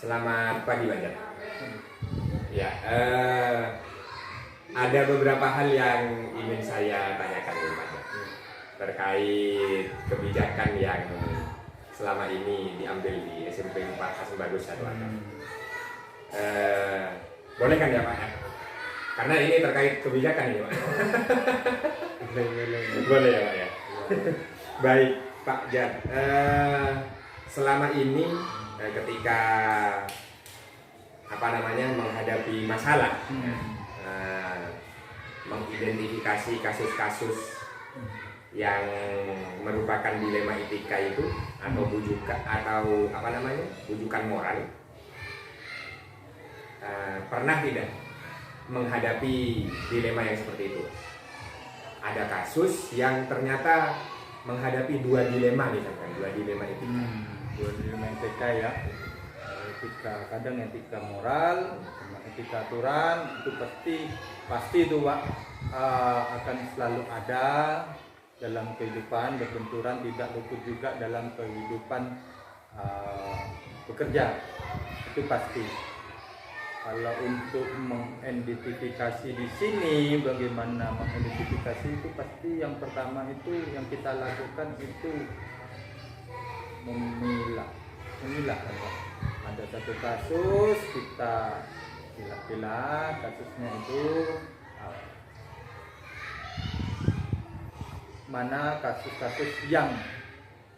Selamat pagi Pak Jan. Ya, ada beberapa hal yang ingin saya tanyakan nih Pak Jan, terkait kebijakan yang selama ini diambil di SMP 4 Hasan Bagus Satu Atap. Boleh kan ya Pak ya? Karena ini terkait kebijakan ini Pak. Boleh ya Pak ya. Baik Pak Jan. Selama ini ketika menghadapi masalah, mengidentifikasi kasus-kasus yang merupakan dilema etika itu atau bujukan moral, pernah tidak menghadapi dilema yang seperti itu? Ada kasus yang ternyata menghadapi dua dilema, misalkan dua dilema etika. Dua dilema etika ya, etika kadang etika moral sama etika aturan itu pasti itu Pak, akan selalu ada dalam kehidupan berbenturan, tidak luput juga dalam kehidupan bekerja, itu pasti. Kalau untuk mengidentifikasi di sini, bagaimana mengidentifikasi itu pasti yang pertama itu yang kita lakukan itu memilah kan Pak. Ada satu kasus kita pilah kasusnya itu mana kasus-kasus yang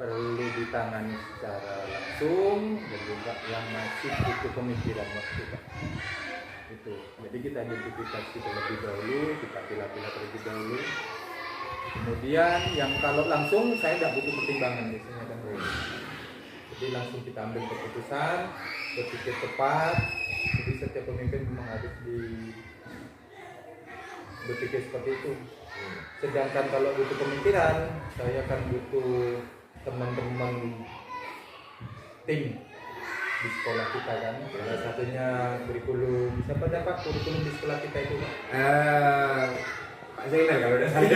perlu ditangani secara langsung dan juga yang masih butuh pemikiran waktu Pak. Itu. Jadi kita identifikasi terlebih dahulu, kita pilah-pilah terlebih dahulu. Kemudian yang kalau langsung saya tidak butuh pertimbangan biasanya kan. Jadi langsung kita ambil keputusan, berpikir tepat. Jadi setiap pemimpin memang harus berpikir seperti itu. Sedangkan kalau butuh pemikiran, saya kan butuh teman-teman tim di sekolah kita kan. Salah satunya kurikulum. Siapa dapat kurikulum di sekolah kita itu Pak? Pak Zainal kalau udah salah.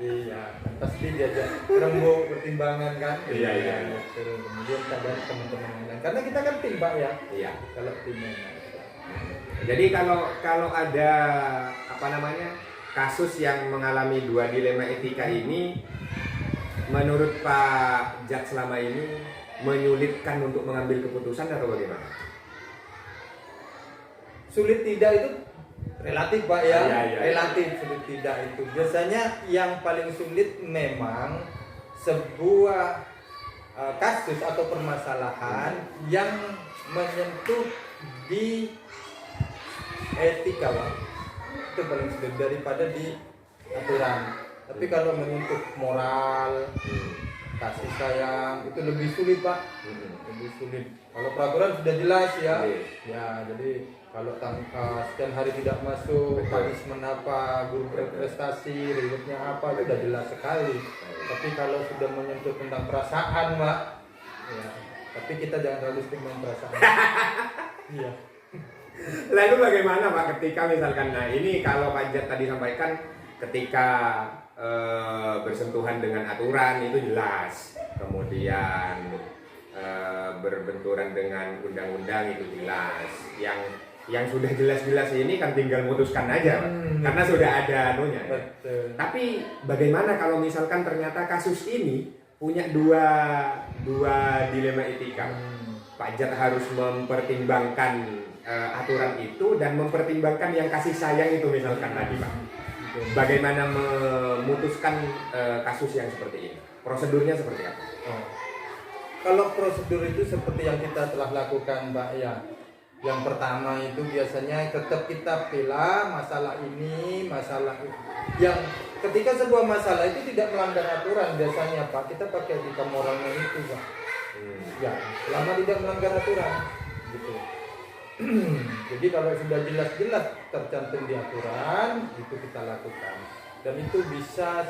Iya, pasti diajak rembuk pertimbangan kan. Iya. Kemudian kadang teman-teman yang lain. Karena kita kan tim Pak ya. Iya. Kalau timnya. Jadi kalau ada kasus yang mengalami dua dilema etika ini, menurut Pak Jat selama ini menyulitkan untuk mengambil keputusan atau bagaimana? Sulit tidak itu relatif Pak ya. Iya. Relatif sulit tidak itu. Biasanya yang paling sulit memang sebuah kasus atau permasalahan yang menyentuh di etika Pak. Itu paling sulit daripada di aturan. Tapi kalau menyentuh moral, kasih sayang itu lebih sulit Pak. Lebih sulit. Kalau peraturan sudah jelas ya. Ya, jadi kalau sekian hari tidak masuk, punishment apa, guru berprestasi, rewardnya apa, itu sudah jelas sekali. Tapi kalau sudah menyentuh tentang perasaan Pak, ya. Tapi kita jangan terlalu stigma perasaan. Iya. Lalu bagaimana Pak ketika misalkan, ini kalau Pak Jat tadi sampaikan ketika bersentuhan dengan aturan itu jelas, kemudian berbenturan dengan undang-undang itu jelas, yang sudah jelas-jelas ini kan tinggal memutuskan aja karena sudah ada anunya. Betul. Tapi bagaimana kalau misalkan ternyata kasus ini punya dua dilema etika? Pak Jat harus mempertimbangkan aturan itu dan mempertimbangkan yang kasih sayang itu misalkan tadi Pak. Bagaimana memutuskan kasus yang seperti ini? Prosedurnya seperti apa? Kalau prosedur itu seperti yang kita telah lakukan Mbak ya. Yang pertama itu biasanya tetap kita pilih masalah ini, masalah itu. Yang ketika sebuah masalah itu tidak melanggar aturan biasanya Pak, kita pakai etika moralnya itu Pak. Ya, selama tidak melanggar aturan gitu. Jadi kalau sudah jelas-jelas tercantum di aturan itu kita lakukan dan itu bisa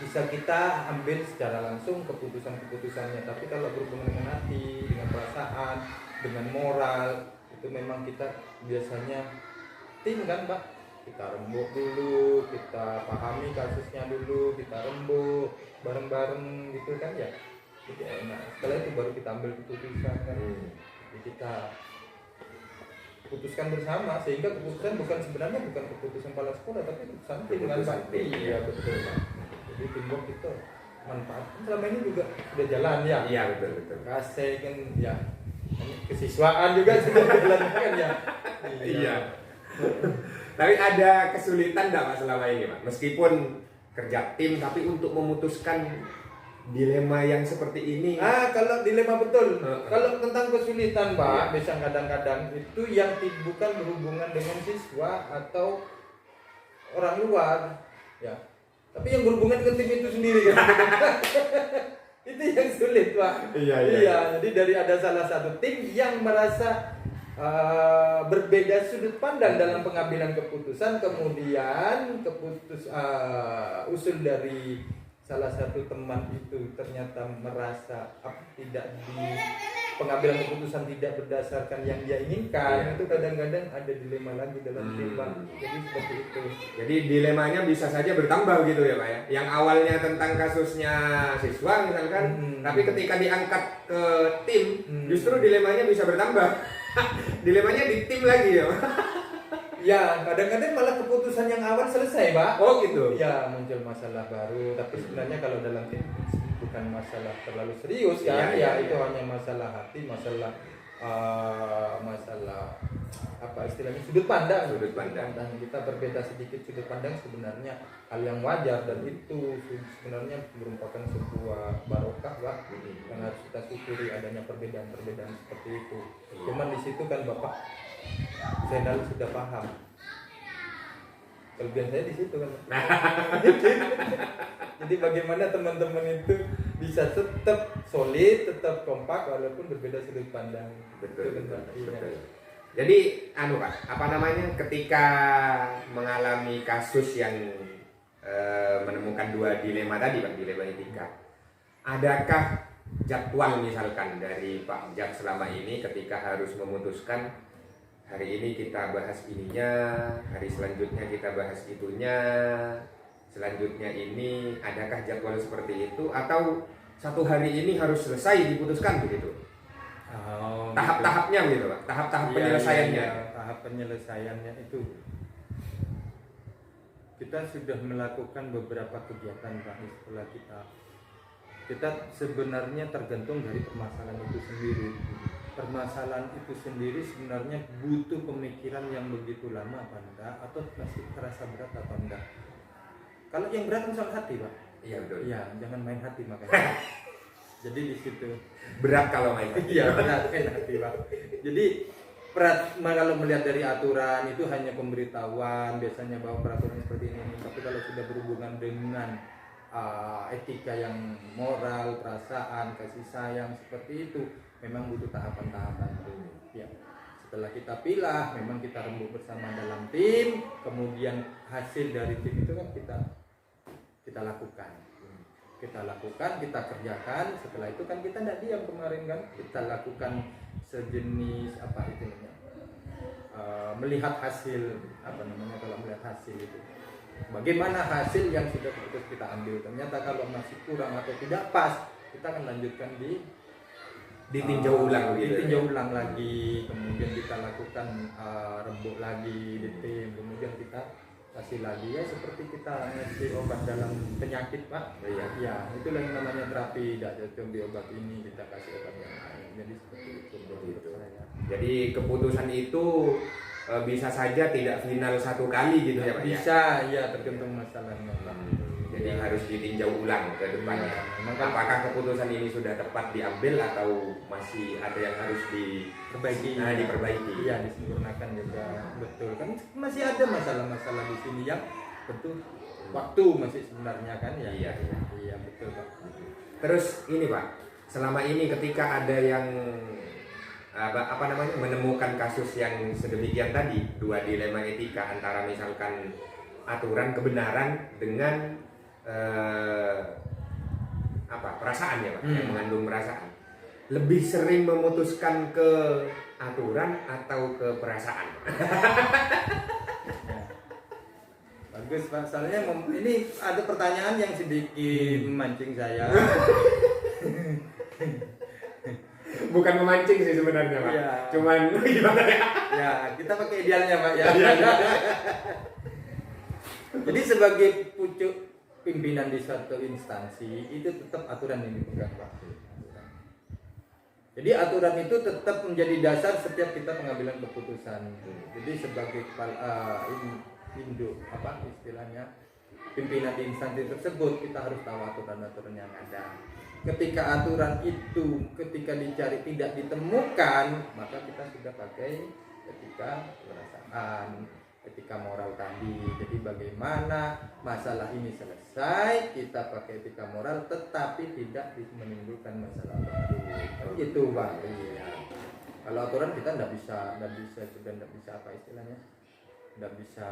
bisa kita ambil secara langsung keputusan-keputusannya. Tapi kalau berhubungan dengan hati, dengan perasaan, dengan moral itu memang kita biasanya tim kan Pak, kita rembuk dulu, kita pahami kasusnya dulu, kita rembuk bareng-bareng gitu kan ya. Jadi enak. Setelah itu baru kita ambil keputusan kan. Jadi kita putuskan bersama, sehingga keputusan sebenarnya bukan keputusan kepala sekolah, tapi keputusan tim dengan Pak. Iya betul Pak. Jadi teamwork itu manfaat. Selama ini juga sudah jalan ya. Iya betul. Kasih kan ya. Kesiswaan juga sudah jalan kan ya. Iya. Tapi ada kesulitan enggak Pak selama ini Pak? Meskipun kerja tim, tapi untuk memutuskan dilema yang seperti ini. Kalau dilema betul. Kalau tentang kesulitan Pak, bisa kadang-kadang itu yang bukan berhubungan dengan siswa atau orang luar, ya. Tapi yang berhubungan dengan tim itu sendiri kan. Itu yang sulit Pak. Iya. Jadi dari ada salah satu tim yang merasa berbeda sudut pandang dalam pengambilan keputusan, kemudian usul dari salah satu teman itu ternyata merasa tidak di pengambilan keputusan tidak berdasarkan yang dia inginkan. Itu kadang-kadang ada dilema lagi dalam tim Pak. Jadi seperti itu. Jadi dilemanya bisa saja bertambah gitu ya Pak ya. Yang awalnya tentang kasusnya siswa misalkan, tapi ketika diangkat ke tim, justru dilemanya bisa bertambah. Dilemanya di tim lagi ya Pak. Ya, kadang-kadang malah keputusan yang awal selesai, Pak. Oh gitu. Ya, muncul masalah baru. Tapi sebenarnya kalau dalam tim bukan masalah terlalu serius kan? Ya, itu hanya masalah hati, masalah apa istilahnya sudut pandang. Kita berbeda sedikit sudut pandang sebenarnya hal yang wajar, dan itu sebenarnya merupakan sebuah barokah Pak. Karena harus kita syukuri adanya perbedaan-perbedaan seperti itu. Cuman di situ kan Bapak Zainal sudah paham. Kelebihan saya di situ kan. Jadi bagaimana teman-teman itu bisa tetap solid, tetap kompak walaupun berbeda sudut pandang. Betul. Jadi Pak, ketika mengalami kasus yang menemukan dua dilema tadi Pak, dilema etika, adakah jadwal misalkan dari Pak Jak selama ini ketika harus memutuskan hari ini kita bahas ininya, hari selanjutnya kita bahas itunya, selanjutnya ini, adakah jadwal seperti itu atau satu hari ini harus selesai diputuskan begitu? Tahap-tahapnya gitu Pak, tahap-tahap penyelesaiannya. Tahap penyelesaiannya itu kita sudah melakukan beberapa kegiatan Pak setelah kita sebenarnya tergantung dari permasalahan itu sendiri. Permasalahan itu sendiri sebenarnya butuh pemikiran yang begitu lama apa enggak, atau masih terasa berat apa enggak. Kalau yang berat kan soal hati Pak. Iya betul. Iya, jangan main hati makanya. Jadi di situ berat kalau main hati. Iya berat main hati Pak. Jadi berat kalau melihat dari aturan itu hanya pemberitahuan biasanya bahwa peraturan seperti ini. Tapi kalau sudah berhubungan dengan etika yang moral, perasaan, kasih sayang seperti itu, memang butuh tahapan-tahapan dulu. Ya. Setelah kita pilah, memang kita rembuk bersama dalam tim, kemudian hasil dari tim itu kan kita lakukan. Kita kerjakan. Setelah itu kan kita tidak diam kemarin kan, kita lakukan sejenis apa itu namanya, melihat hasil kalau melihat hasil itu. Bagaimana hasil yang sudah kita ambil? Ternyata kalau masih kurang atau tidak pas, kita akan lanjutkan ditinjau ulang lagi, kemudian kita lakukan rembuk lagi di tim, kemudian kita kasih lagi ya seperti kita ngasih obat dalam penyakit Pak. Ya, itulah yang namanya terapi. Tidak cocok di obat ini, kita kasih obat yang lain. Jadi seperti itu. Jadi keputusan itu bisa saja tidak final satu kali gitu ya Pak? Bisa, ya tergantung masalahnya Pak. Jadi harus ditinjau ulang ke depannya. Apakah keputusan ini sudah tepat diambil atau masih ada yang harus diperbaiki? Iya, disempurnakan juga. Betul kan, masih ada masalah-masalah di sini yang betul waktu masih sebenarnya kan ya. Iya betul Pak. Terus ini Pak, selama ini ketika ada yang menemukan kasus yang sedemikian tadi, dua dilema etika antara misalkan aturan kebenaran dengan perasaan ya Pak, yang mengandung perasaan, lebih sering memutuskan ke aturan atau ke perasaan? Bagus Pak, soalnya ini ada pertanyaan yang sedikit memancing saya. bukan memancing sih sebenarnya Pak. Iya. Cuman gimana ya? Ya, kita pakai idealnya Pak ya. Iya, iya. Jadi sebagai pucuk pimpinan di suatu instansi itu tetap aturan yang dipegang Pak. Jadi aturan itu tetap menjadi dasar setiap kita pengambilan keputusan. Jadi sebagai kepala induk apa istilahnya pimpinan di instansi tersebut kita harus tahu aturan-aturan yang ada. Ketika aturan itu ketika dicari tidak ditemukan, maka kita sudah pakai etika perasaan, etika moral tadi. Jadi bagaimana masalah ini selesai, kita pakai etika moral tetapi tidak menimbulkan masalah baru. Itu Pak. Iya. Kalau aturan kita tidak bisa apa istilahnya? Tidak bisa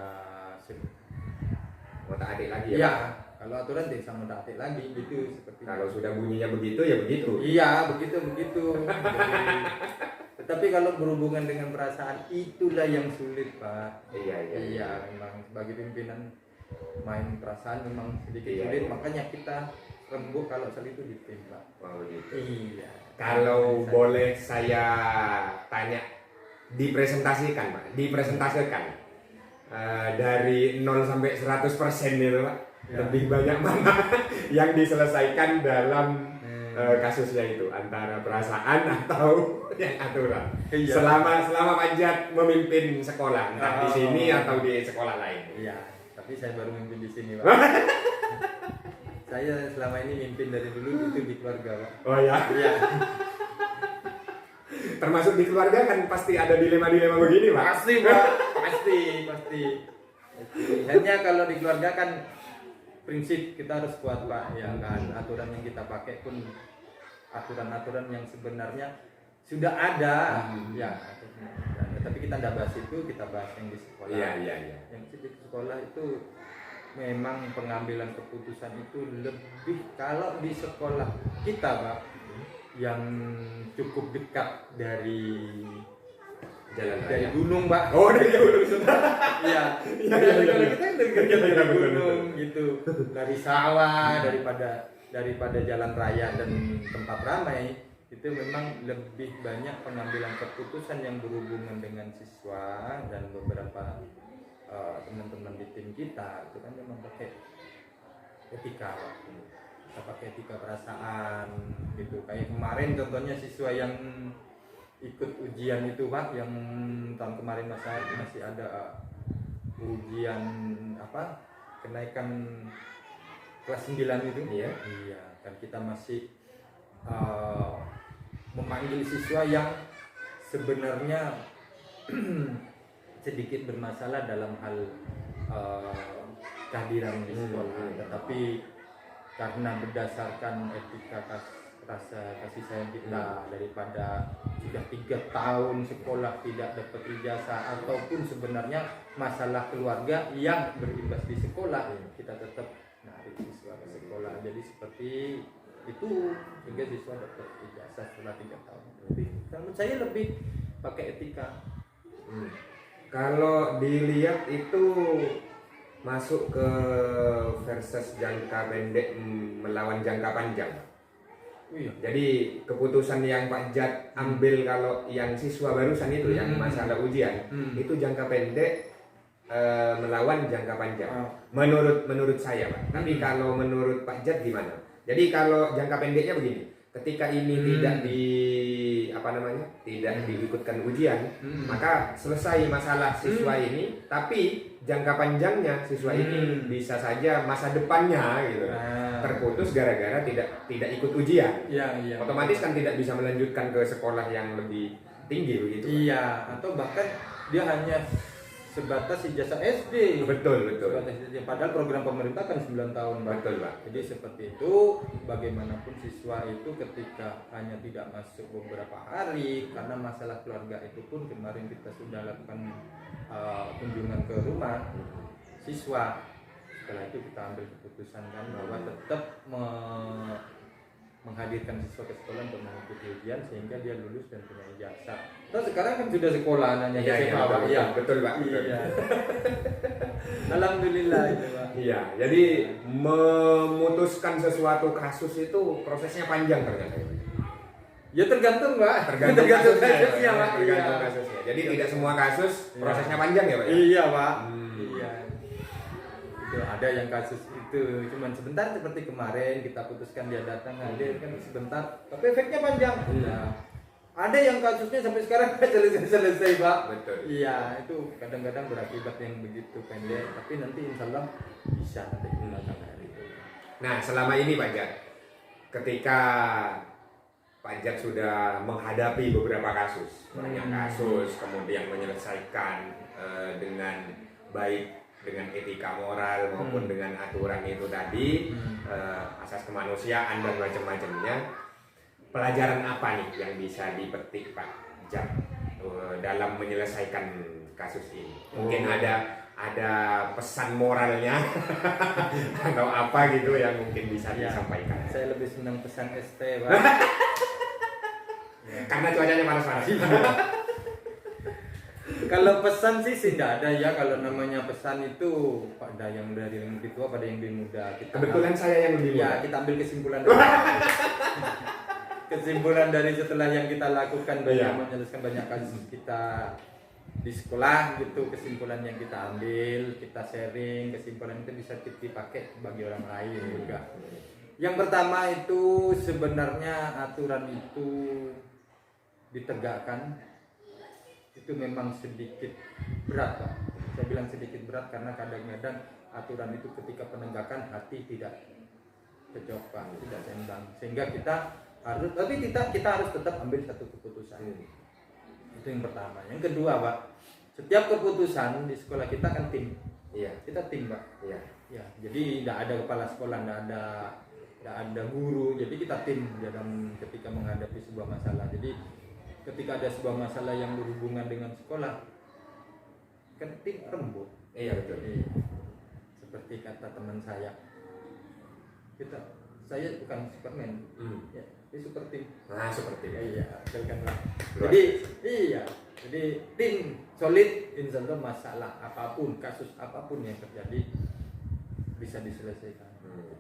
Otak-adik lagi ya. ya, Pak? kalau aturan tidak sama otak lagi gitu seperti Kalau sudah bunyinya begitu ya begitu. iya begitu. Tetapi kalau berhubungan dengan perasaan itulah yang sulit Pak. Iya. Memang sebagai pimpinan main perasaan memang sedikit Iya, sulit, iya. makanya kita rembuk kalau soal itu ditimpa. Oh, gitu. Iya. Kalau boleh saya tanya, dipresentasikan Pak, dari 0 sampai 100% itu Pak, Ya. lebih banyak mana yang diselesaikan dalam kasusnya itu, antara perasaan atau yang aturan? Iya. Selama Pak Jat memimpin sekolah, entah di sini atau di sekolah lain. Iya, tapi saya baru mimpin di sini Pak. Saya selama ini mimpin dari dulu itu di keluarga Pak. Oh ya, Iya. termasuk di keluarga kan pasti ada dilema-dilema begini Pak. Pasti Pak, pasti. Hanya kalau di keluarga kan prinsip kita harus kuat Pak, ya kan. Aturan yang kita pakai pun aturan-aturan yang sebenarnya sudah ada, ya. Tapi kita tidak bahas itu, kita bahas yang di sekolah. Iya. Yang di sekolah itu memang pengambilan keputusan itu lebih kalau di sekolah kita Pak yang cukup dekat dari Jalan dari raya. gunung Pak. Oh, dari gunung. Iya. Iya. Kalau kita kan dari Iya, gunung gitu, dari sawah, daripada jalan raya dan tempat ramai, itu memang lebih banyak pengambilan keputusan yang berhubungan dengan siswa dan beberapa teman-teman di tim kita itu kan memang pakai etika Pak. Kita pakai etika perasaan gitu. Kayak kemarin contohnya siswa yang ikut ujian itu Pak, yang tahun kemarin masih ada ujian apa kenaikan kelas 9 itu. Iya, kan kita masih memanggil siswa yang sebenarnya sedikit bermasalah dalam hal kehadiran di sekolah, tetapi karena berdasarkan etika rasa kasih sayang kita daripada sudah 3 tahun sekolah tidak dapat ijazah ataupun sebenarnya masalah keluarga yang berimbas di sekolah, kita tetap narik siswa ke sekolah. Jadi seperti itu sehingga siswa dapat ijazah setelah 3 tahun. Menurut saya lebih pakai etika. Kalau dilihat itu masuk ke versus jangka pendek melawan jangka panjang. Iya. Jadi keputusan yang Pak Jat ambil kalau yang siswa barusan itu yang masalah ujian itu jangka pendek melawan jangka panjang. Menurut saya Pak. Tapi kalau menurut Pak Jat gimana? Jadi kalau jangka pendeknya begini, ketika ini tidak tidak diikutkan ujian, maka selesai masalah siswa ini, tapi jangka panjangnya siswa ini bisa saja masa depannya gitu terputus gara-gara tidak ikut ujian. Iya. Otomatis kan tidak bisa melanjutkan ke sekolah yang lebih tinggi begitu. Iya, atau bahkan dia hanya sebatas ijazah SD. Betul. Sebatas ijazah. Padahal program pemerintah kan 9 tahun, Pak. Betul, Pak. Jadi seperti itu, bagaimanapun siswa itu ketika hanya tidak masuk beberapa hari karena masalah keluarga itu pun kemarin kita sudah lakukan kunjungan ke rumah siswa. Setelah itu kita ambil keputusan kan bahwa tetap menghadirkan siswa ke sekolah untuk mengikuti ujian sehingga dia lulus dan punya ijazah. Terus sekarang kan sudah sekolah nanya SMA, Pak. Iya, betul, Pak. Betul. Iya. Alhamdulillah itu, Pak. Iya, jadi memutuskan sesuatu kasus itu prosesnya panjang ternyata. Ya tergantung Pak. Tergantung kasusnya, kasusnya, Pak. tergantung Iya. kasusnya. Jadi tidak semua kasus Iya. prosesnya panjang ya Pak ya? Iya Pak. Hmm. Iya. Itu ada yang kasus itu cuman sebentar seperti kemarin kita putuskan dia datang hadir kan sebentar, tapi efeknya panjang. Nah, ada yang kasusnya sampai sekarang nggak selesai Pak. Betul. Iya, itu kadang-kadang berakibat yang begitu pendek, tapi nanti insya Allah bisa nanti gunakan hari itu. Nah, selama ini Pak Jat, ketika Pak Jat sudah menghadapi beberapa kasus, banyak kasus, kemudian menyelesaikan dengan baik dengan etika moral maupun dengan aturan itu tadi, asas kemanusiaan dan macam-macamnya. Pelajaran apa nih yang bisa dipetik Pak Jat dalam menyelesaikan kasus ini? Mungkin ada pesan moralnya atau apa gitu yang mungkin bisa Ya, disampaikan. saya lebih senang pesan ST Pak. Karena cuacanya panas-panas. Kalau pesan sih tidak ada ya, kalau namanya pesan itu pada yang dari yang lebih tua pada yang lebih muda. Kebetulan saya yang lebih ya muda. kita ambil kesimpulan dari setelah yang kita lakukan banyak Iya. menyelesaikan banyak kasus kita di sekolah gitu, kesimpulan yang kita ambil, kita sharing, kesimpulan itu bisa dipakai bagi orang lain juga. Yang pertama itu sebenarnya aturan itu ditegakkan itu memang sedikit berat Pak. Saya bilang sedikit berat karena kadang-kadang aturan itu ketika penegakan hati tidak cocok Pak, tidak seimbang. Sehingga kita harus, tapi kita harus tetap ambil satu keputusan. Itu yang pertama. Yang kedua Pak, setiap keputusan di sekolah kita kan tim. Iya. Kita tim Pak. Iya. Ya, jadi tidak ada kepala sekolah, tidak ada guru. Jadi kita tim dalam ketika menghadapi sebuah masalah. Jadi ketika ada sebuah masalah yang berhubungan dengan sekolah, kan tim rembuk. Iya betul. Seperti kata teman saya, saya bukan Superman, ya, ini super tim. Nah seperti itu. Iya, betul kan Pak. Luar. Jadi tim solid, insya Allah masalah apapun, kasus apapun yang terjadi bisa diselesaikan.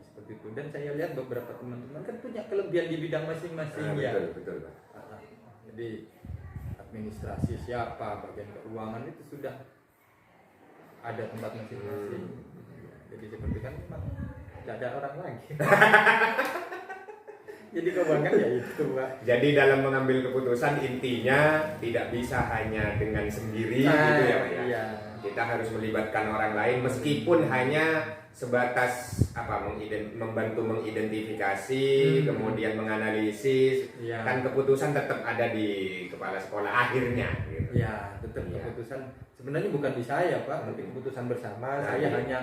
Seperti itu. Dan saya lihat beberapa teman-teman kan punya kelebihan di bidang masing-masing ya. Betul Pak. Jadi administrasi siapa, bagian keuangan itu sudah ada tempat masing-masing. Jadi seperti kan memang tidak ada orang lagi. Jadi keuangan ya itu Pak. Jadi dalam mengambil keputusan intinya tidak bisa hanya dengan sendiri gitu ya Pak ya. Iya. Kita harus melibatkan orang lain meskipun hanya sebatas membantu mengidentifikasi, kemudian menganalisis, Iya. kan keputusan tetap ada di kepala sekolah akhirnya. Gitu. Ya, tetap Iya. keputusan sebenarnya bukan di saya Pak, tapi keputusan bersama. Saya iya. hanya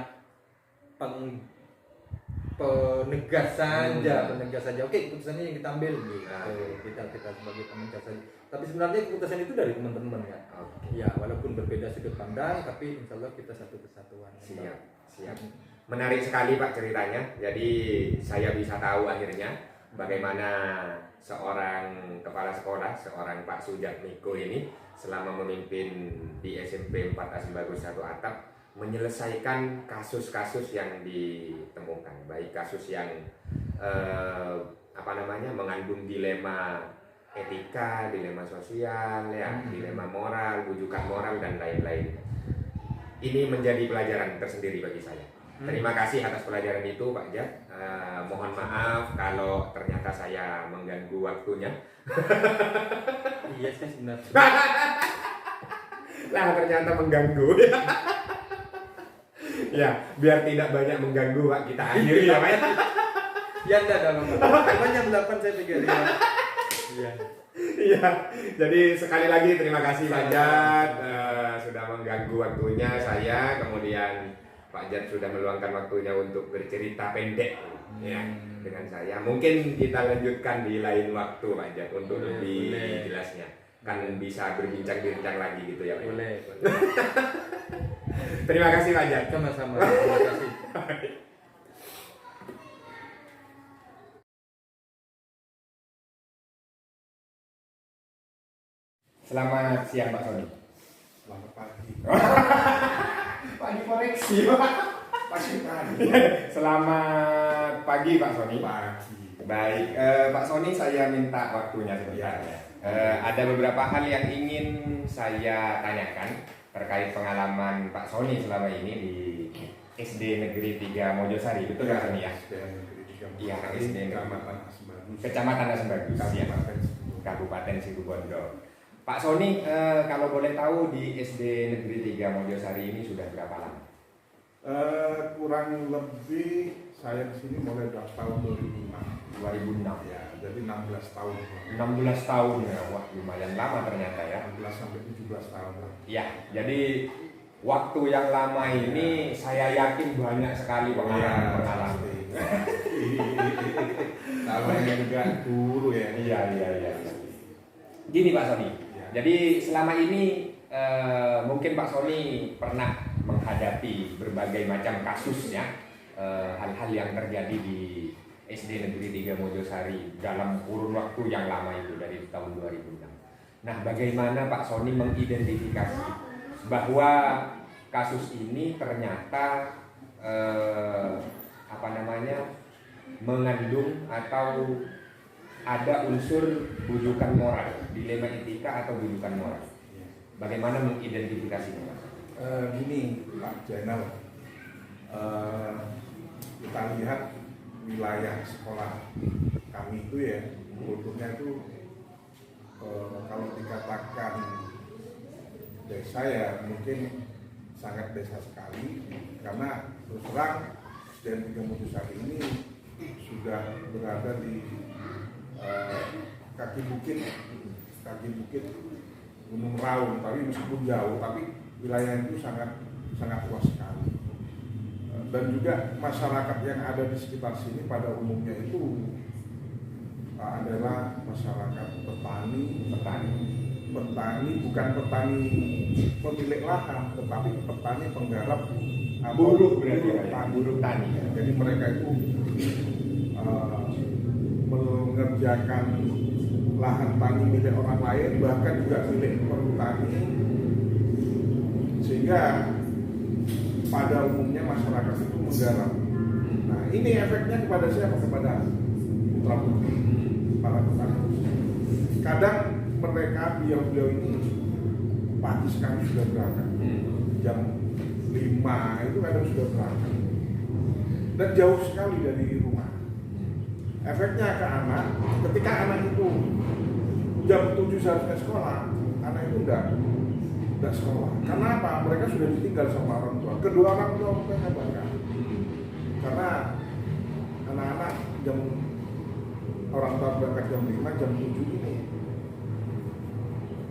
penegas saja. Oke, keputusannya yang kita ambil gitu. Kita sebagai penegas saja. Tapi sebenarnya keputusan itu dari teman-teman ya. Oke. Ya, walaupun berbeda sudut pandang, tapi insya Allah kita satu kesatuan. Siap. Menarik sekali Pak ceritanya. Jadi saya bisa tahu akhirnya bagaimana seorang kepala sekolah, seorang Pak Sujatmiko ini selama memimpin di SMP 4 Asimbagus 1 Atap menyelesaikan kasus-kasus yang ditemukan, baik kasus yang mengandung dilema etika, dilema sosial, ya, dilema moral, bujukan moral dan lain-lain. Ini menjadi pelajaran tersendiri bagi saya. Terima kasih atas pelajaran itu Pak Jat. Mohon maaf kalau ternyata saya mengganggu waktunya. Iya sih sebenarnya. Lah ternyata mengganggu. Ya, biar tidak banyak mengganggu Pak, kita akhiri ya Pak. Ya enggak ada Pak. Emang jam 8 saya pikir ya. Iya. Iya. Jadi sekali lagi terima kasih Pak Jat sudah mengganggu waktunya saya, kemudian Pak Jat sudah meluangkan waktunya untuk bercerita pendek ya dengan saya. Mungkin kita lanjutkan di lain waktu Pak Jat untuk lebih jelasnya. Kan bisa berbincang-bincang lagi gitu ya Pak. Boleh. Terima kasih Pak Jat. Sama-sama. Terima kasih. Selamat siang Pak Sony. Selamat pagi. Pagi koreksi Pak. Pagi pagi. Selamat pagi Pak Sony. Pagi. Baik, Pak Sony, saya minta waktunya sebentar ya. Ada beberapa hal yang ingin saya tanyakan terkait pengalaman Pak Sony selama ini di SD Negeri 3 Mojosari, betul Pak Sony ya? SD Negeri 3 Iya, Mojosari, SD Kecamatan Asbagus, Kecamatan Asbagus, ya, Kabupaten Situbondo. Pak Sony, kalau boleh tahu di SD Negeri 3 Mojosari ini sudah berapa lama? Kurang lebih saya di sini mulai dari tahun 2006. 2006. Ya, jadi 16 tahun. 16 tahun ya, wah lumayan lama ternyata ya. 16 sampai 17 tahun. Ya, jadi waktu yang lama ini saya yakin banyak sekali pengalaman-pengalaman. Namanya juga guru ya. Iya. Gini Pak Sony, Ya. jadi selama ini mungkin Pak Sony pernah menghadapi berbagai macam kasus ya, hal-hal yang terjadi di SD Negeri 3 Mojosari dalam kurun waktu yang lama itu dari tahun 2006. Nah, bagaimana Pak Sony mengidentifikasi bahwa kasus ini ternyata mengandung atau ada unsur bujukan moral, dilema etika atau bujukan moral? Bagaimana mengidentifikasinya? Gini Pak Jainal, kita lihat wilayah sekolah kami itu ya, kulturnya itu kalau dikatakan desa ya mungkin sangat desa sekali, karena terus terang SDN 3 Mojosari ini sudah berada di kaki bukit Gunung Raung, tapi meskipun jauh tapi wilayah itu sangat luas sekali. Dan juga masyarakat yang ada di sekitar sini pada umumnya itu adalah masyarakat petani, bukan petani pemilik lahan, tetapi petani penggarap Buruh berarti ya, buruh tani. Jadi mereka itu mengerjakan lahan tani milik orang lain, bahkan juga milik perhutani, sehingga pada umumnya masyarakat itu menggarap. Nah, ini efeknya kepada siapa? Kepada putra putri para petani. Kadang mereka beliau ini pagi sekali sudah berangkat, jam 5 itu kadang sudah berangkat, dan jauh sekali dari rumah. Efeknya ke anak, ketika anak itu jam 7 seharusnya sekolah, anak itu enggak sekolah. Karena apa? Mereka sudah ditinggal sama orang tua. Kedua orang tua mereka bangga. Karena anak-anak orang tua berangkat jam 5, jam 7 ini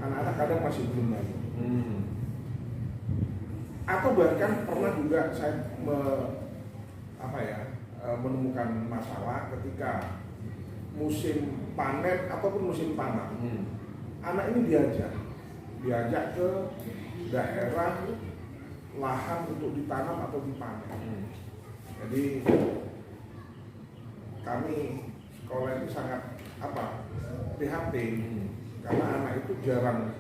anak-anak kadang masih belum lagi. Atau bahkan pernah juga saya menemukan masalah ketika musim panen ataupun musim tanam. Anak ini diajak ke daerah lahan untuk ditanam atau dipanen. Jadi kami sekolah itu sangat prihatin karena anak itu jarang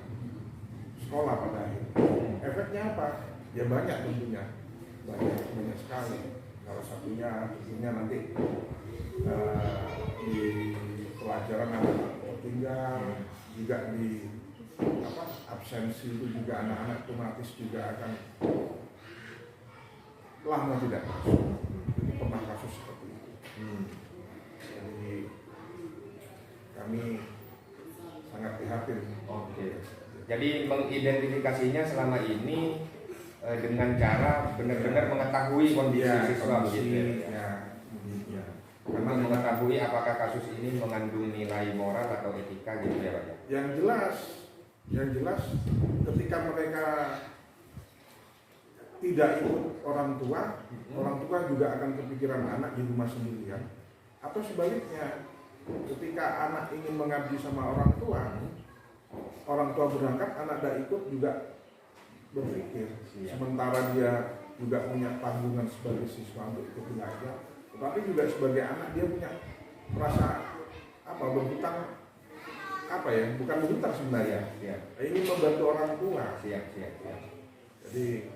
sekolah pada akhirnya. Efeknya apa? Ya banyak tentunya, banyak sekali. Salah satunya tentunya nanti di pelajaran anak tertinggal, juga di absensi itu juga anak-anak otomatis juga akan lama tidak masuk. Jadi pernah kasus seperti itu. Jadi kami sangat prihatin. Oke. Jadi mengidentifikasinya selama ini dengan cara benar-benar mengetahui kondisi siswa begitu ya. Karena mengetahui apakah kasus ini mengandung nilai moral atau etika gitu ya Pak. Yang jelas ketika mereka tidak ikut orang tua juga akan kepikiran anak di rumah sendirian. Atau sebaliknya, ketika anak ingin mengabdi sama orang tua berangkat, anak tidak ikut juga berpikir. Sementara dia juga punya tanggungan sebagai siswa untuk ikut belajar, tetapi juga sebagai anak dia punya merasa berhutang bukan berhutang sebenarnya. Ini membantu orang tua. Siap. Jadi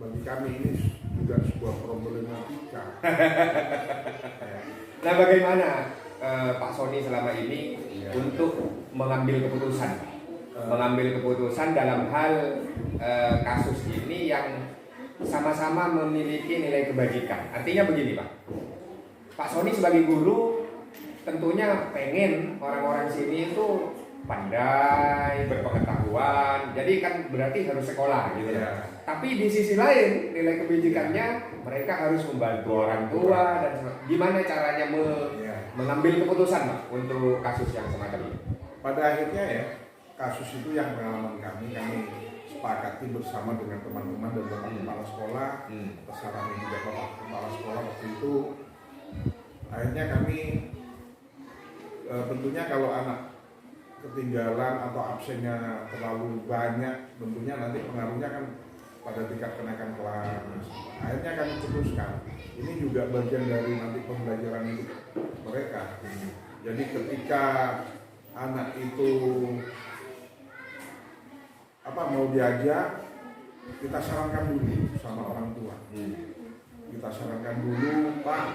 bagi kami ini juga sebuah problematika. Nah, bagaimana Pak Sony selama ini untuk mengambil keputusan? Mengambil keputusan dalam hal kasus ini yang sama-sama memiliki nilai kebajikan. Artinya begini, Pak. Pak Sony sebagai guru tentunya pengen orang-orang sini itu pandai, berpengetahuan. Jadi kan berarti harus sekolah gitu ya. Tapi di sisi lain nilai kebajikannya mereka harus membantu orang tua dan gimana caranya mengambil keputusan, Pak, untuk kasus yang semacam ini. Pada akhirnya ya, kasus itu yang pengalaman kami sepakati bersama dengan teman-teman dan bapak kepala sekolah, bersama juga bapak kepala sekolah waktu itu. Akhirnya kami tentunya kalau anak ketinggalan atau absennya terlalu banyak, tentunya nanti pengaruhnya kan pada tingkat kenaikan kelas. Akhirnya kami putuskan, ini juga bagian dari nanti pembelajaran hidup mereka. Jadi ketika anak itu mau diajak, kita sarankan dulu sama orang tua. Kita sarankan dulu, Pak,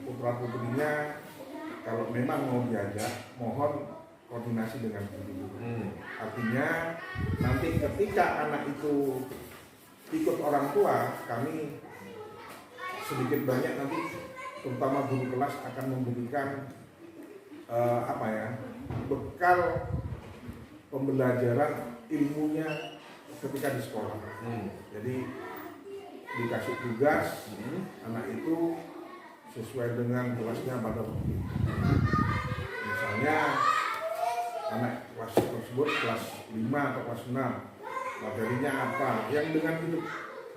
putra putrinya kalau memang mau diajak, mohon koordinasi dengan guru. Artinya nanti ketika anak itu ikut orang tua, kami sedikit banyak nanti terutama guru kelas akan memberikan bekal pembelajaran ilmunya ketika di sekolah. Jadi dikasih tugas, anak itu sesuai dengan kelasnya pada waktu itu. Misalnya anak kelas tersebut kelas 5 atau kelas 6, materinya apa, yang dengan hidup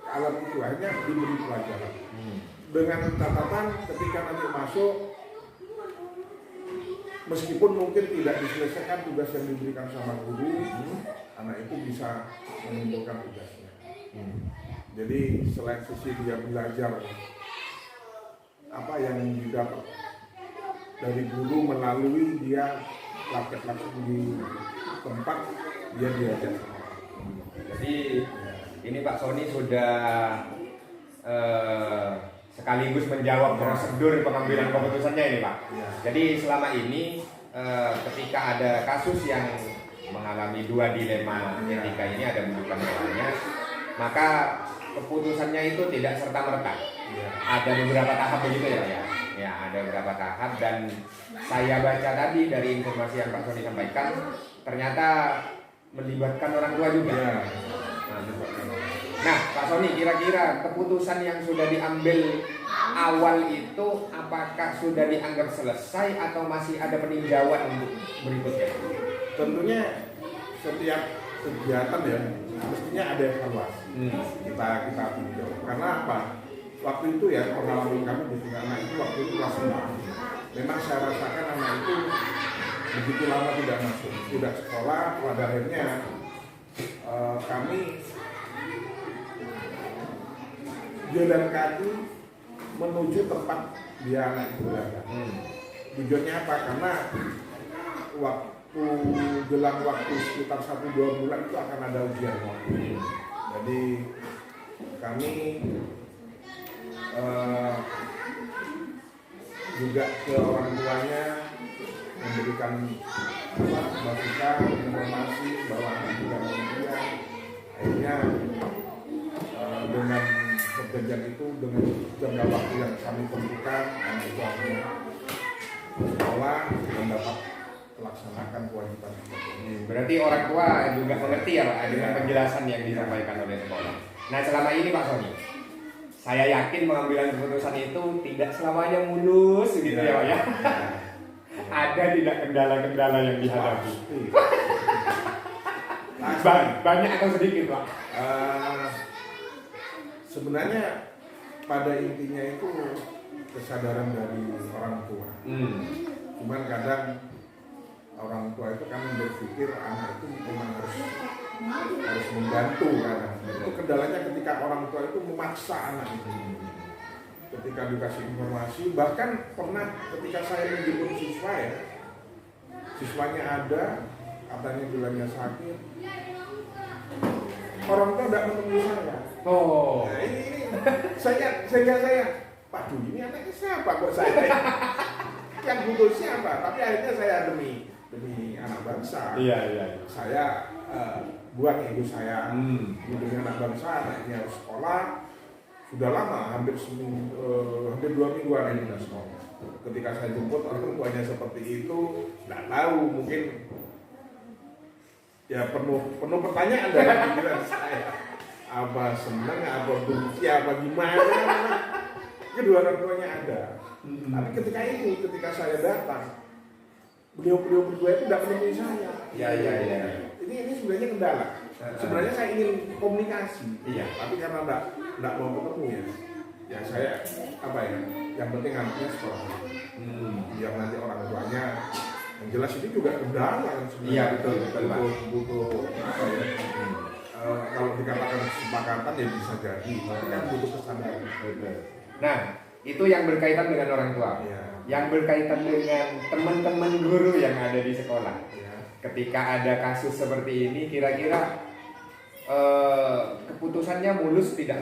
alam itu akhirnya diberi pelajaran. Dengan catatan ketika nanti masuk, meskipun mungkin tidak diselesaikan tugas yang diberikan sama guru, anak itu bisa mengumpulkan tugasnya. Jadi selain sisi dia belajar apa yang didapat dari guru melalui dia praktek langsung di tempat dia diajar. Jadi ini Pak Sony sudah sekaligus menjawab prosedur pengambilan keputusannya ini, Pak. Jadi selama ini ketika ada kasus yang mengalami dua dilema etika ini, ada bukan orangnya, maka keputusannya itu tidak serta-merta. Ada beberapa tahap begitu ya, Pak ya. Ya, ada beberapa tahap dan saya baca tadi dari informasi yang Pak Sony sampaikan ternyata melibatkan orang tua juga. Nah, Pak Sony, kira-kira keputusan yang sudah diambil awal itu apakah sudah dianggap selesai atau masih ada peninjauan untuk berikutnya? Tentunya setiap kegiatan ya mestinya ada evaluasi. Kita tinjau. Karena apa? Waktu itu ya pengalaman kami di anak itu waktu itu kelas 6. Memang saya rasakan anak itu begitu lama tidak masuk, tidak sekolah. Pada akhirnya kami jalan kaki menuju tempat dia anak itu berada. Tujuannya apa? Karena waktu jelang waktu sekitar 1-2 bulan itu akan ada ujian. Jadi kami juga ke orang tuanya memberikan masukan informasi bahwa anak juga mau ujian. Akhirnya dengan perjanjian itu dengan jangka waktu yang kami tentukan, anak itu akhirnya sekolah dan dapat melaksanakan kewajiban. Berarti orang tua juga mengerti ya, Pak, dengan penjelasan yang disampaikan oleh sekolah. Nah, selama ini Pak Sony, saya yakin pengambilan keputusan itu tidak selamanya mulus gitu ya, Pak ya. Ada tidak kendala-kendala yang dihadapi? Banyak atau sedikit, Pak? Sebenarnya pada intinya itu kesadaran dari orang tua. Cuman kadang orang tua itu kan berpikir anak itu memang harus membantu kan. Itu kendalanya ketika orang tua itu memaksa anak itu. Ketika dikasih informasi, bahkan pernah ketika saya menjemput siswa ya, siswanya ada, katanya bilangnya sakit, orang tua tidak menemui saya. Oh. Nah, ini saya, waduh ini anaknya siapa kok saya yang butuh siapa? Tapi akhirnya saya demi anak bangsa. Iya. Saya buat ibu saya demi anak bangsa, anaknya harus sekolah. Sudah lama, hampir 2 mingguan ini tidak sekolah. Ketika saya jemput orang tuanya seperti itu, tidak tahu, mungkin ya penuh pertanyaan dari pikiran saya. Apa senang, apa benci, apa gimana? Kedua orang tuanya ada. Tapi ketika saya datang, beliau berdua itu tidak menemui saya. Iya. Ini sebenarnya kendala. Sebenarnya saya ingin komunikasi, Iya. tapi karena tidak mau ketemu ya saya yang penting anaknya sekolah. Biar nanti orang tuanya, yang jelas ini juga kendala kan sebenarnya. Iya, betul, Pak. butuh apa ya? Kalau dikatakan kesepakatan ya bisa jadi, tapi kan butuh kesadaran. Nah, itu yang berkaitan dengan orang tua. Iya. Yang berkaitan dengan teman-teman guru yang ada di sekolah. Iya. Ketika ada kasus seperti ini, kira-kira keputusannya mulus tidak?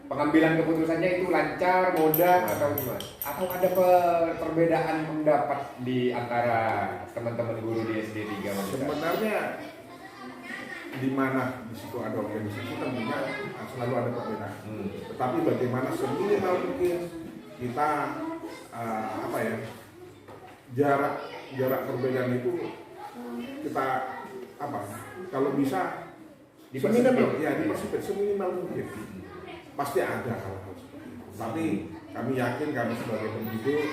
Pengambilan keputusannya itu lancar, mudah, atau gimana? Atau ada perbedaan pendapat di antara teman-teman guru di SD 3 Manusia? Sebenarnya di mana di situ ada organisasi tentunya selalu ada perbedaan. Tetapi bagaimana seminimal mungkin kita jarak perbedaan itu kita kalau bisa dipersempit seminimal mungkin. Pasti ada hal-hal seperti itu. Tapi kami yakin kami sebagai pendidik,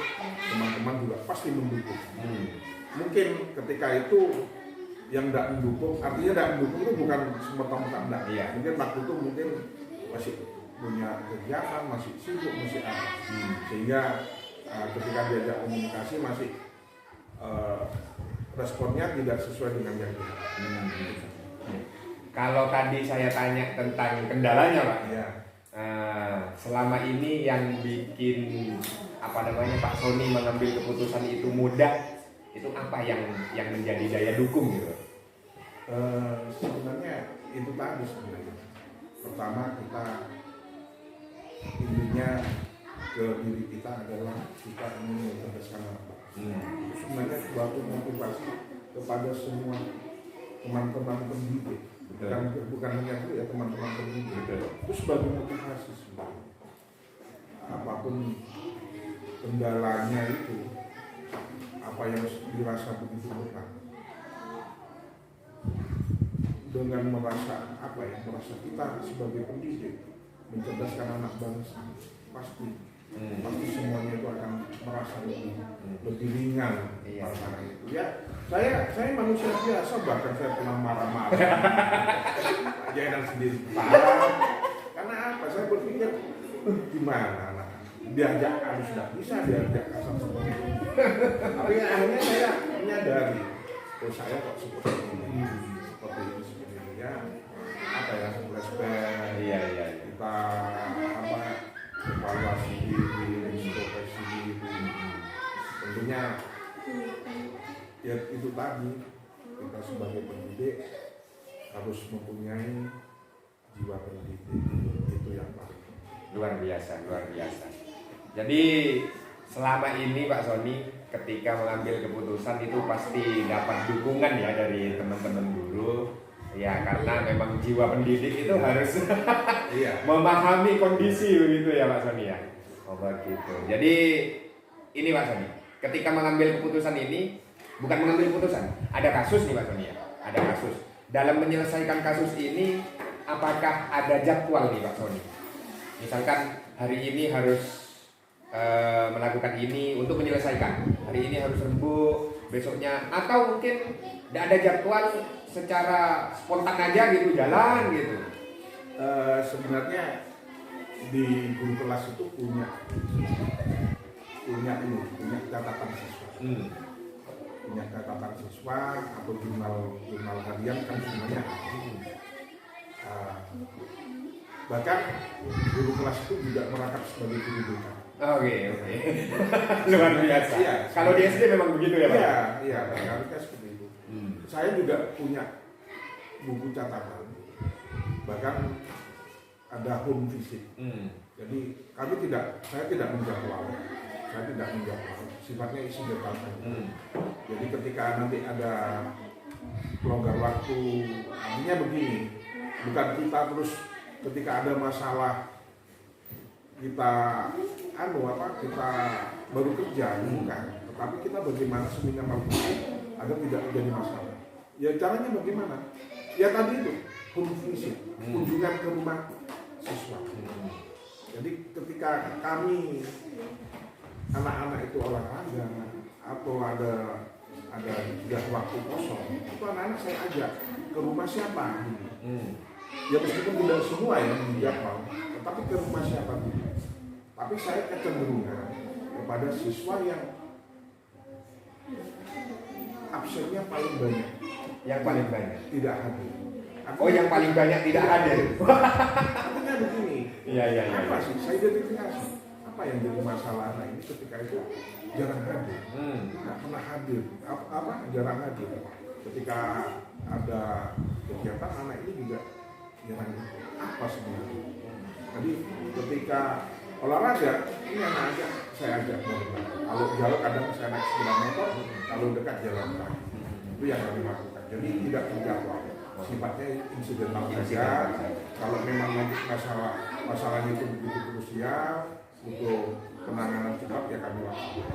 teman-teman juga pasti mendukung. Mungkin ketika itu yang tidak mendukung, artinya tidak mendukung itu bukan semerta-merta enggak. Iya. Mungkin waktu itu masih punya kegiatan, masih sibuk, masih apa. Sehingga ketika diajak komunikasi masih responnya tidak sesuai dengan yang kita. Kalau tadi saya tanya tentang kendalanya, Pak. Ya. Selama ini yang bikin Pak Sony mengambil keputusan itu mudah, itu apa yang menjadi daya dukung gitu? Sebenarnya itu tadi sebenarnya. Pertama kita intinya ke diri kita adalah kita ingin mencerdaskan anak bangsa. Itu sebenarnya suatu motivasi kepada semua teman-teman pendidik. Bukan hanya itu ya teman-teman pendidik. Itu sebagai motivasi sebenarnya. Apapun kendalanya itu, apa yang dirasa begitu berat, dengan merasa kita sebagai pendidik mencerdaskan anak bangsa, pasti semuanya itu akan merasa lebih ringan. Karena itu ya saya manusia biasa, bahkan saya pernah marah-marah jalan sendiri karena apa? Saya berpikir gimana anak diajak harus tidak bisa diajak kasar seperti itu. Tapi akhirnya saya menyadari, saya kok seperti ini ya, flashback. Iya. Kita evaluasi diri, introspeksi diri. Tentunya ya itu tadi, kita sebagai pendidik harus mempunyai jiwa pendidik. Itu yang paling Luar biasa. Jadi selama ini Pak Sony ketika mengambil keputusan itu pasti dapat dukungan ya dari teman-teman guru. Ya karena memang jiwa pendidik itu harus memahami kondisi begitu ya Pak Sony ya. Oh begitu. Jadi ini Pak Sony, ketika mengambil keputusan ini bukan mengambil keputusan, ada kasus nih Pak Sony ya. Ada kasus. Dalam menyelesaikan kasus ini apakah ada jadwal nih Pak Sony? Misalkan hari ini harus melakukan ini untuk menyelesaikan. Hari ini harus rembuk, besoknya atau mungkin tidak ada jadwal secara spontan aja gitu jalan gitu. Sebenarnya di guru kelas itu punya catatan siswa. Punya catatan siswa atau jurnal harian kan semuanya. Bahkan guru kelas itu juga merangkap sebagai guru BK. Oke. Luar biasa. Iya, kalau di SD memang begitu ya Pak? Iya, harusnya seperti itu. Saya juga punya buku catatan bahkan ada home visit. Jadi saya tidak menjadwal, sifatnya isi data saja. Jadi ketika nanti ada longgar waktu, artinya begini, bukan kita terus ketika ada masalah kita kita baru kerja, bukan. Tetapi kita bagaimana seminimal mungkin agar tidak terjadi masalah. Ya caranya bagaimana? Ya tadi itu home visit, kunjungan ke rumah siswa. Jadi ketika kami anak-anak itu olahraga atau ada waktu kosong, itu anak-anak saya ajak ke rumah siapa. Ya meskipun tidak semua ya dijadwal, tetapi ke rumah siapa dulu. Tapi saya kecenderungan kepada siswa yang absennya paling banyak. Yang paling banyak Tidak hadir. Oh, yang paling banyak tidak hadir. Artinya begini. Iya. Apa sih? Saya identifikasi. Apa yang jadi masalah anak ini ketika itu jarang hadir. Nggak pernah hadir. Jarang hadir. Ketika ada kegiatan anak ini juga jarang hadir. Apa sebenarnya? Jadi ketika olahraga, ini anak saya ajak berolahraga. Kalau jauh kadang saya naik sepeda motor, kalau dekat jalan kaki. Itu yang kami lakukan. Jadi tidak terjadwal. Sifatnya insidental saja. Kalau memang nanti masalahnya itu begitu krusial untuk penanganan cepat, ya kami lakukan.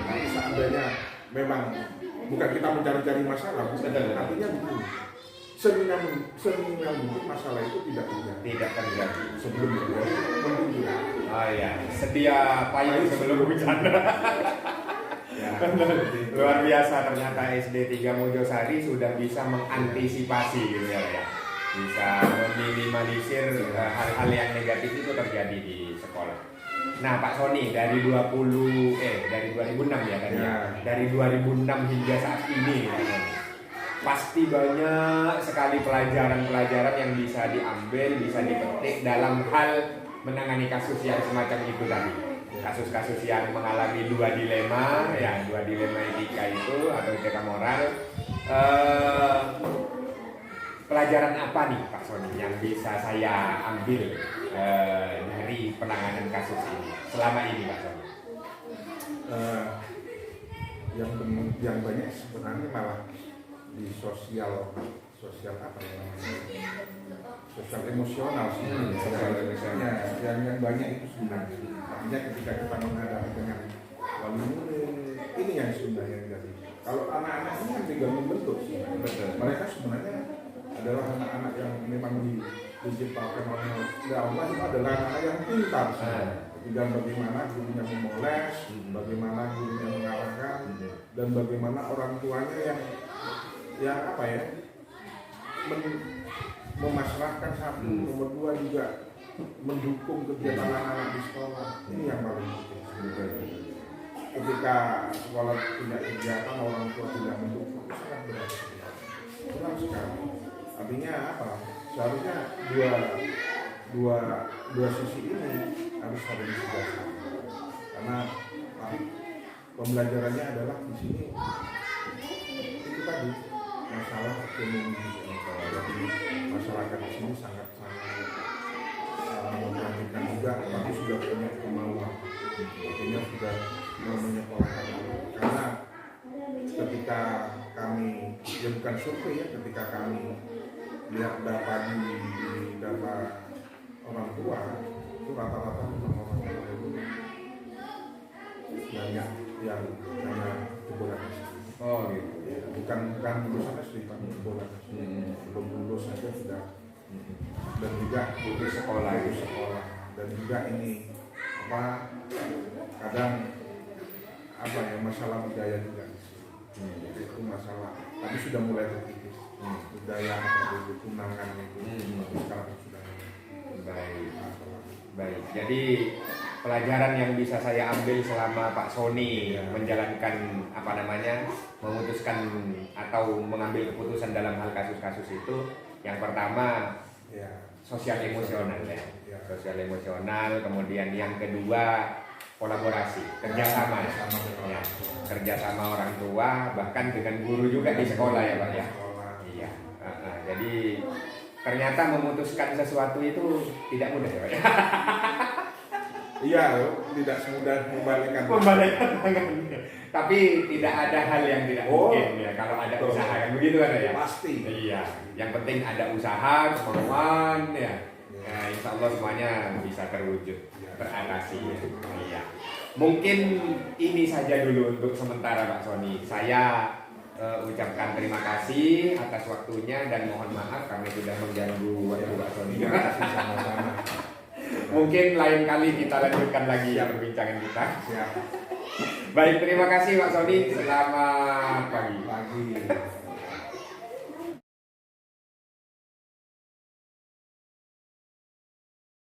Tapi seandainya memang bukan kita mencari-cari masalah, artinya begini. Seminimal mungkin masalah itu tidak terjadi sebelum terjadi. Oh ya, sedia payung sebelum bencana. Ya, luar biasa ternyata SD 3 Mojosari sudah bisa mengantisipasi gitu ya. Bisa meminimalisir hal-hal yang negatif itu terjadi di sekolah. Nah, Pak Sony dari 2006 ya tadi ya. Dari 2006 hingga saat ini Pak Sony. Pasti banyak sekali pelajaran-pelajaran yang bisa diambil, bisa dipetik dalam hal menangani kasus yang semacam itu tadi. Kasus-kasus yang mengalami dua dilema etika itu atau etika moral. Pelajaran apa nih Pak Sony yang bisa saya ambil dari penanganan kasus ini selama ini Pak Sony? Yang banyak sebenarnya malah di sosial apa ya, sosial emosional sih. Yang banyak itu sebenarnya. Artinya ketika kita menghadapi dengan wali murid, ini yang sebenarnya jadi. Kalau anak-anak ini kan tinggal membentuk sih. Mereka sebenarnya adalah anak-anak yang memang diciptakan oleh Allah, itu adalah anak-anak yang pintar. Dan bagaimana gurunya memoles, bagaimana gurunya mengarahkan, dan bagaimana orang tuanya yang memasrahkan satu, nomor dua juga mendukung kegiatan anak-anak di sekolah. Ini yang paling penting. Ketika sekolah tidak kegiatan, orang tua tidak mendukung, sangat berat sekali. Artinya apa? Seharusnya dua sisi ini harus saling bekerja. Karena pembelajarannya adalah di sini itu tadi masalah ekonomi. Jadi masyarakat di sini sangat memperhatikan juga, tapi sudah punya kemauan, artinya sudah mau menyekolahkan. Karena ketika kami, ya bukan survei ya, ketika kami lihat data di data orang tua, itu rata-rata memang orang tua itu banyak yang hanya jebolan SD. Oh gitu. Ya, bukan lulusan SD, tapi jebolan SD. Belum lulus saja sudah. Dan juga putus sekolah, dan juga ini kadang masalah budaya juga. Itu masalah, tapi sudah mulai terkikis. Budaya atau tunangan itu sekarang sudah baik. Jadi pelajaran yang bisa saya ambil selama Pak Sony menjalankan memutuskan atau mengambil keputusan dalam hal kasus-kasus itu, yang pertama sosial emosional sosial emosional, kemudian yang kedua kolaborasi, kerjasama kerjasama orang tua, bahkan dengan guru juga di sekolah ya Pak ya. Iya. Jadi ternyata memutuskan sesuatu itu tidak mudah ya Pak ya. Iya, tidak semudah membalikkan. Membalikkan tangan. Tapi tidak ada hal yang tidak mungkin ya kalau ada betul. usaha kan begitu kan ya. Pasti. Iya, yang penting ada usaha, kemauan ya. Ya, insya Allah semuanya bisa terwujud, teratasi ya. Iya. Mungkin ini saja dulu untuk sementara Pak Sony. Saya ucapkan terima kasih atas waktunya dan mohon maaf kami sudah mengganggu waktu Pak Sony. Terima kasih sama-sama. Mungkin lain kali kita lanjutkan lagi ya perbincangan kita. Siap. Baik, terima kasih Pak Sony. Selamat pagi. Pagi.